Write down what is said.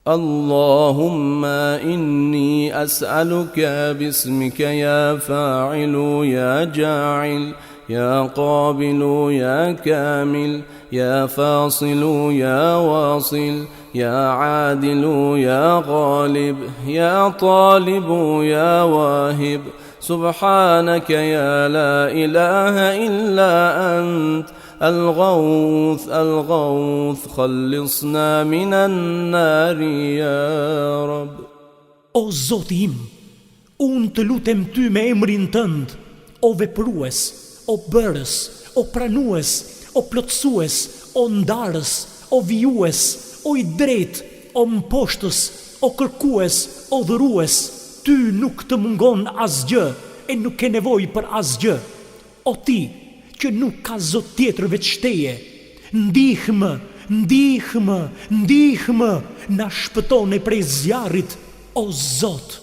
اللهم إني أسألك باسمك يا فاعل يا جاعل يا قابل يا كامل يا فاصل يا واصل يا عادل يا غالب يا طالب يا واهب سبحانك يا لا إله إلا أنت الغوث الغوث خلصنا من النار يا رب. O Zoti im, unë të lutem ty me emrin tënd, o veprues, o bërës, o pranues, o plotësues, o ndarës, o vijues, o i drejt, o mposhtës, o kërkues, o dhurues, ty nuk të mungon asgjë e nuk ke nevojë për asgjë. O ti, që nuk ka zot tjetër veç teje, ndihmë, ndihmë, ndihmë, na shpëtone prej zjarrit, o Zot.